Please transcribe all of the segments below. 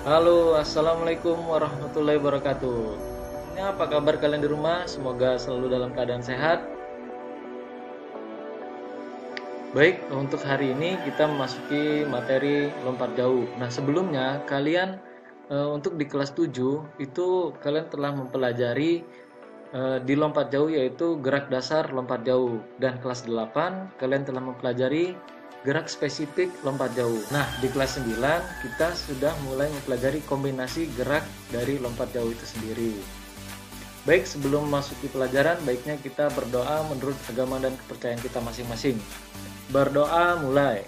Halo, assalamualaikum warahmatullahi wabarakatuh. Ini apa kabar kalian di rumah? Semoga selalu dalam keadaan sehat. Baik, untuk hari ini kita memasuki materi lompat jauh. Nah, sebelumnya kalian untuk di kelas 7 itu kalian telah mempelajari di lompat jauh yaitu gerak dasar lompat jauh, dan kelas 8 kalian telah mempelajari gerak spesifik lompat jauh. Nah, di kelas 9 kita sudah mulai mempelajari kombinasi gerak dari lompat jauh itu sendiri. Baik, sebelum memasuki pelajaran, baiknya kita berdoa menurut agama dan kepercayaan kita masing-masing. Berdoa mulai.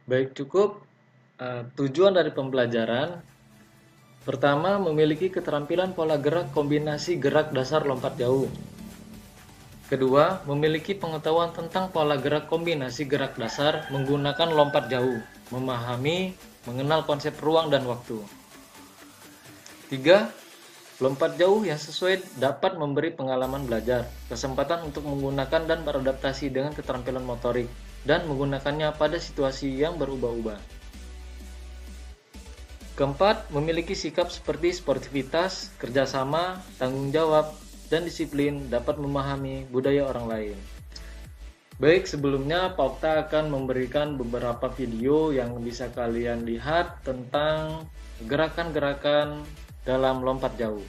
Baik, cukup. Tujuan dari pembelajaran pertama, memiliki keterampilan pola gerak kombinasi gerak dasar lompat jauh. Kedua, memiliki pengetahuan tentang pola gerak kombinasi gerak dasar menggunakan lompat jauh, memahami, mengenal konsep ruang dan waktu. Tiga, lompat jauh yang sesuai dapat memberi pengalaman belajar, kesempatan untuk menggunakan dan beradaptasi dengan keterampilan motorik, dan menggunakannya pada situasi yang berubah-ubah. Keempat, memiliki sikap seperti sportivitas, kerjasama, tanggung jawab, dan disiplin dapat memahami budaya orang lain. Baik, sebelumnya Pak Okta akan memberikan beberapa video yang bisa kalian lihat tentang gerakan-gerakan dalam lompat jauh.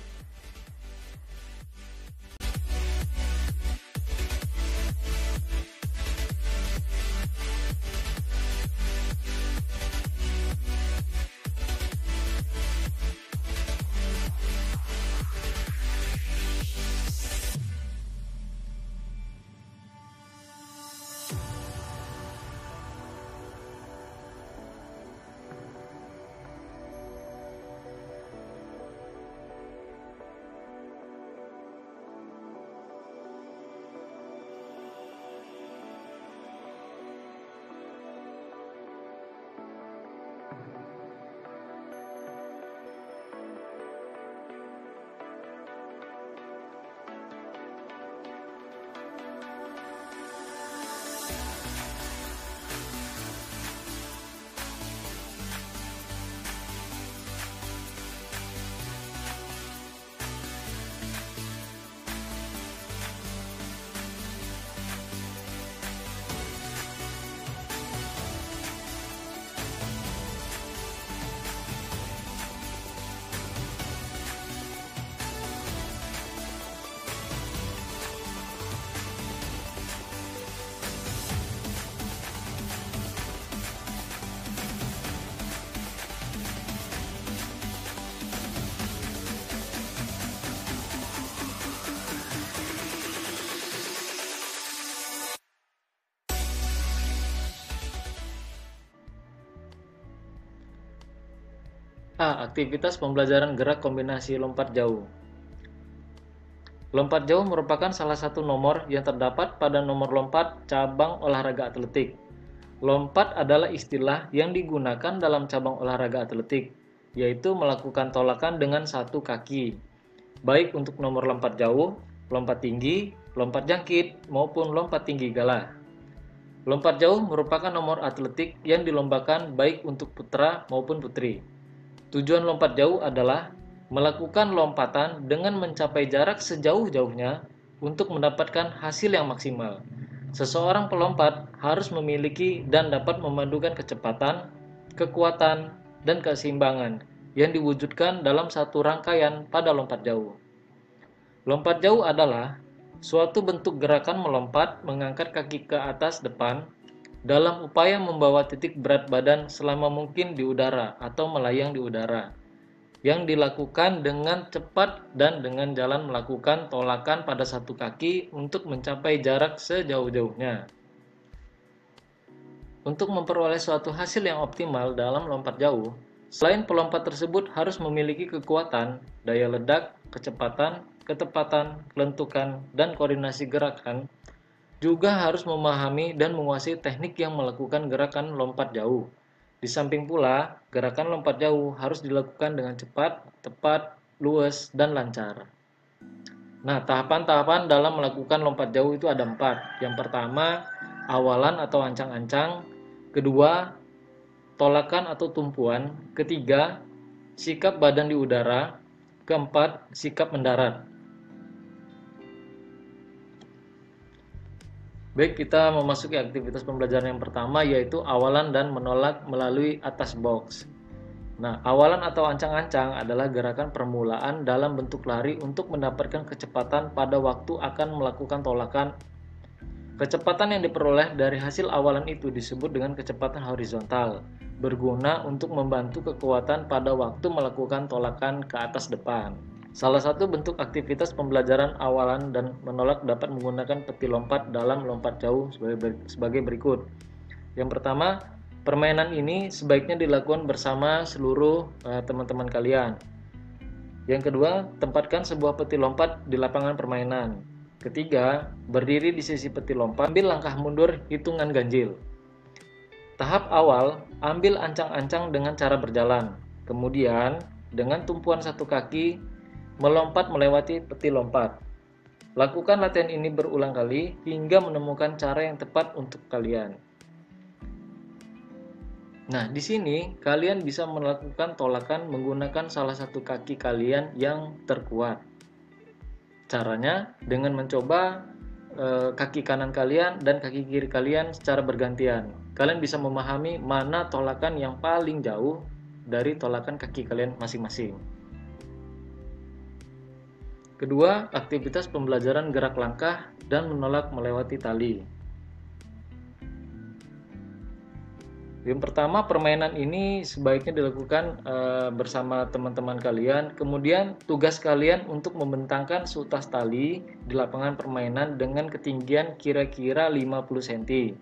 A. Aktivitas pembelajaran gerak kombinasi lompat jauh. Lompat jauh merupakan salah satu nomor yang terdapat pada nomor lompat cabang olahraga atletik. Lompat adalah istilah yang digunakan dalam cabang olahraga atletik, yaitu melakukan tolakan dengan satu kaki, baik untuk nomor lompat jauh, lompat tinggi, lompat jangkit, maupun lompat tinggi galah. Lompat jauh merupakan nomor atletik yang dilombakan baik untuk putra maupun putri. Tujuan lompat jauh adalah melakukan lompatan dengan mencapai jarak sejauh-jauhnya untuk mendapatkan hasil yang maksimal. Seseorang pelompat harus memiliki dan dapat memadukan kecepatan, kekuatan, dan keseimbangan yang diwujudkan dalam satu rangkaian pada lompat jauh. Lompat jauh adalah suatu bentuk gerakan melompat mengangkat kaki ke atas depan dalam upaya membawa titik berat badan selama mungkin di udara atau melayang di udara, yang dilakukan dengan cepat dan dengan jalan melakukan tolakan pada satu kaki untuk mencapai jarak sejauh-jauhnya. Untuk memperoleh suatu hasil yang optimal dalam lompat jauh, selain pelompat tersebut harus memiliki kekuatan, daya ledak, kecepatan, ketepatan, kelentukan, dan koordinasi gerakan, juga harus memahami dan menguasai teknik yang melakukan gerakan lompat jauh. Di samping pula, gerakan lompat jauh harus dilakukan dengan cepat, tepat, luas, dan lancar. Nah, tahapan-tahapan dalam melakukan lompat jauh itu ada 4. Yang pertama, awalan atau ancang-ancang. Kedua, tolakan atau tumpuan. Ketiga, sikap badan di udara. Keempat, sikap mendarat. Baik, kita memasuki aktivitas pembelajaran yang pertama, yaitu awalan dan menolak melalui atas box. Nah, awalan atau ancang-ancang adalah gerakan permulaan dalam bentuk lari untuk mendapatkan kecepatan pada waktu akan melakukan tolakan. Kecepatan yang diperoleh dari hasil awalan itu disebut dengan kecepatan horizontal, berguna untuk membantu kekuatan pada waktu melakukan tolakan ke atas depan. Salah satu bentuk aktivitas pembelajaran awalan dan menolak dapat menggunakan peti lompat dalam lompat jauh sebagai berikut. Yang pertama, permainan ini sebaiknya dilakukan bersama seluruh teman-teman kalian. Yang kedua, tempatkan sebuah peti lompat di lapangan permainan. Ketiga, berdiri di sisi peti lompat, ambil langkah mundur hitungan ganjil. Tahap awal, ambil ancang-ancang dengan cara berjalan. Kemudian, dengan tumpuan satu kaki, melompat melewati peti lompat. Lakukan latihan ini berulang kali hingga menemukan cara yang tepat untuk kalian. Nah, di sini kalian bisa melakukan tolakan menggunakan salah satu kaki kalian yang terkuat. Caranya dengan mencoba kaki kanan kalian dan kaki kiri kalian secara bergantian. Kalian bisa memahami mana tolakan yang paling jauh dari tolakan kaki kalian masing-masing. Kedua, aktivitas pembelajaran gerak langkah dan menolak melewati tali. Yang pertama, permainan ini sebaiknya dilakukan bersama teman-teman kalian. Kemudian tugas kalian untuk membentangkan seutas tali di lapangan permainan dengan ketinggian kira-kira 50 cm.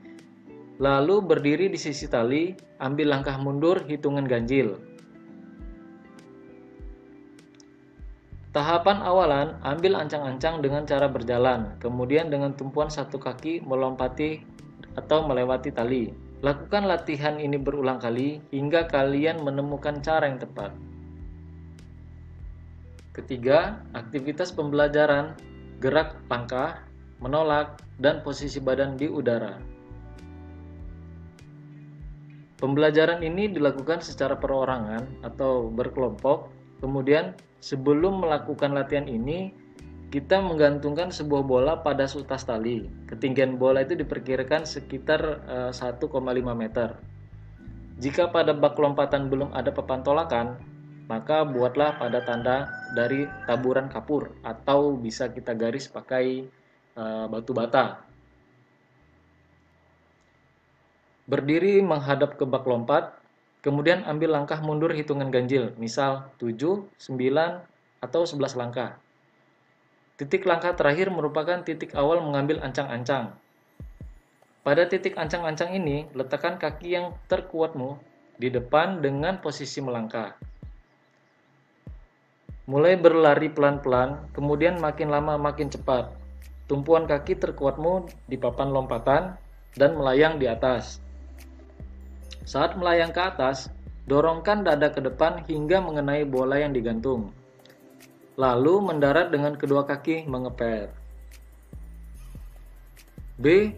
Lalu berdiri di sisi tali, ambil langkah mundur hitungan ganjil. Tahapan awalan, ambil ancang-ancang dengan cara berjalan, kemudian dengan tumpuan satu kaki melompati atau melewati tali. Lakukan latihan ini berulang kali hingga kalian menemukan cara yang tepat. Ketiga, aktivitas pembelajaran gerak langkah, menolak, dan posisi badan di udara. Pembelajaran ini dilakukan secara perorangan atau berkelompok. Kemudian sebelum melakukan latihan ini, kita menggantungkan sebuah bola pada seutas tali. Ketinggian bola itu diperkirakan sekitar 1,5 meter. Jika pada bak lompatan belum ada papan tolakan, maka buatlah pada tanda dari taburan kapur atau bisa kita garis pakai batu bata. Berdiri menghadap ke bak lompat, kemudian ambil langkah mundur hitungan ganjil, misal 7, 9, atau 11 langkah. Titik langkah terakhir merupakan titik awal mengambil ancang-ancang. Pada titik ancang-ancang ini, letakkan kaki yang terkuatmu di depan dengan posisi melangkah. Mulai berlari pelan-pelan, kemudian makin lama makin cepat. Tumpuan kaki terkuatmu di papan lompatan dan melayang di atas. Saat melayang ke atas, dorongkan dada ke depan hingga mengenai bola yang digantung. Lalu mendarat dengan kedua kaki mengepet. B.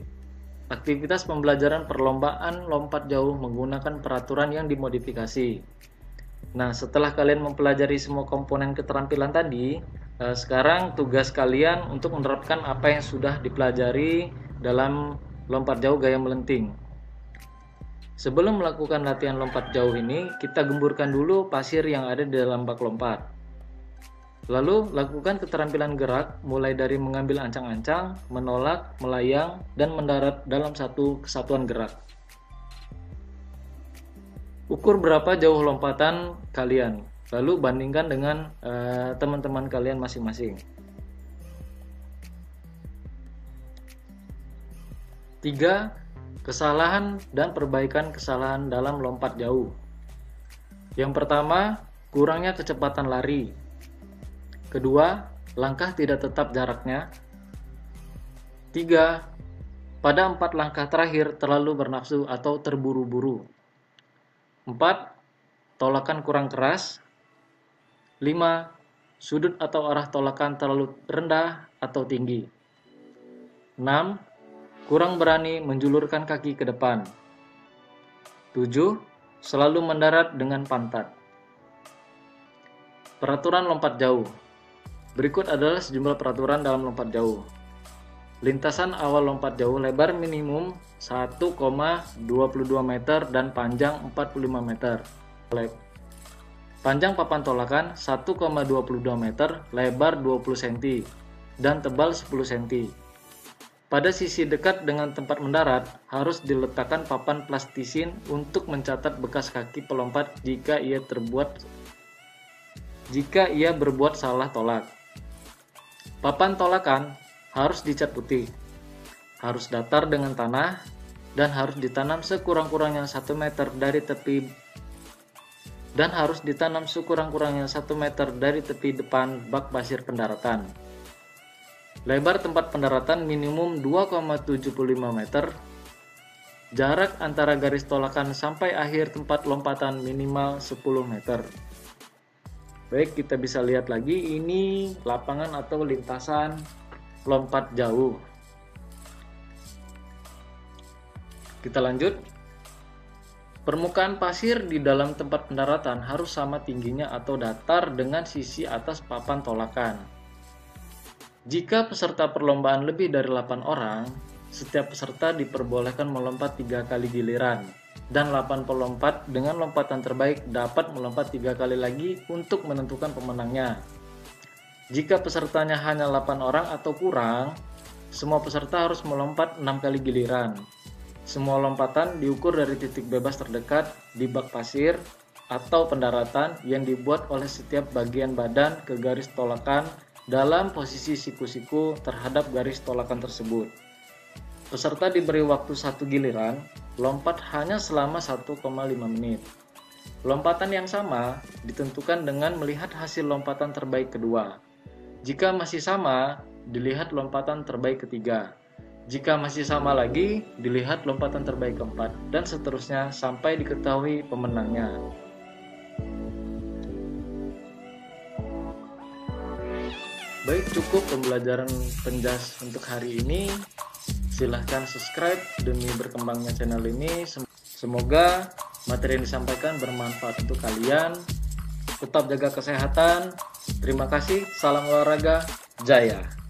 Aktivitas pembelajaran perlombaan lompat jauh menggunakan peraturan yang dimodifikasi. Nah, setelah kalian mempelajari semua komponen keterampilan tadi, sekarang tugas kalian untuk menerapkan apa yang sudah dipelajari dalam lompat jauh gaya melenting. Sebelum melakukan latihan lompat jauh ini, kita gemburkan dulu pasir yang ada di dalam bak lompat. Lalu lakukan keterampilan gerak mulai dari mengambil ancang-ancang, menolak, melayang, dan mendarat dalam satu kesatuan gerak. Ukur berapa jauh lompatan kalian, lalu bandingkan dengan teman-teman kalian masing-masing. 3. Kesalahan dan perbaikan kesalahan dalam lompat jauh. Yang pertama, kurangnya kecepatan lari. Kedua, langkah tidak tetap jaraknya. 3. Pada 4 langkah terakhir terlalu bernafsu atau terburu-buru. 4. Tolakan kurang keras. 5. sudut atau arah tolakan terlalu rendah atau tinggi. 6. Kurang berani menjulurkan kaki ke depan. 7. Selalu mendarat dengan pantat. Peraturan lompat jauh. Berikut adalah sejumlah peraturan dalam lompat jauh. Lintasan awal lompat jauh lebar minimum 1,22 meter dan panjang 45 meter. Panjang papan tolakan 1,22 meter, lebar 20 cm, dan tebal 10 cm. Pada sisi dekat dengan tempat mendarat, harus diletakkan papan plastisin untuk mencatat bekas kaki pelompat jika ia berbuat salah tolak. Papan tolakan harus dicat putih, harus datar dengan tanah, dan harus ditanam sekurang-kurangnya 1 meter dari tepi depan bak pasir pendaratan. Lebar tempat pendaratan minimum 2,75 meter. Jarak antara garis tolakan sampai akhir tempat lompatan minimal 10 meter. Baik, kita bisa lihat lagi, ini lapangan atau lintasan lompat jauh. Kita lanjut. Permukaan pasir di dalam tempat pendaratan harus sama tingginya atau datar dengan sisi atas papan tolakan. Jika peserta perlombaan lebih dari 8 orang, setiap peserta diperbolehkan melompat 3 kali giliran, dan 8 pelompat dengan lompatan terbaik dapat melompat 3 kali lagi untuk menentukan pemenangnya. Jika pesertanya hanya 8 orang atau kurang, semua peserta harus melompat 6 kali giliran. Semua lompatan diukur dari titik bebas terdekat di bak pasir atau pendaratan yang dibuat oleh setiap bagian badan ke garis tolakan dalam posisi siku-siku terhadap garis tolakan tersebut. Peserta diberi waktu 1 giliran, lompat hanya selama 1,5 menit. Lompatan yang sama ditentukan dengan melihat hasil lompatan terbaik kedua. Jika masih sama, dilihat lompatan terbaik ketiga. Jika masih sama lagi, dilihat lompatan terbaik keempat, dan seterusnya sampai diketahui pemenangnya. Baik, cukup pembelajaran penjas untuk hari ini. Silahkan subscribe demi berkembangnya channel ini. Semoga materi yang disampaikan bermanfaat untuk kalian. Tetap jaga kesehatan. Terima kasih. Salam olahraga. Jaya.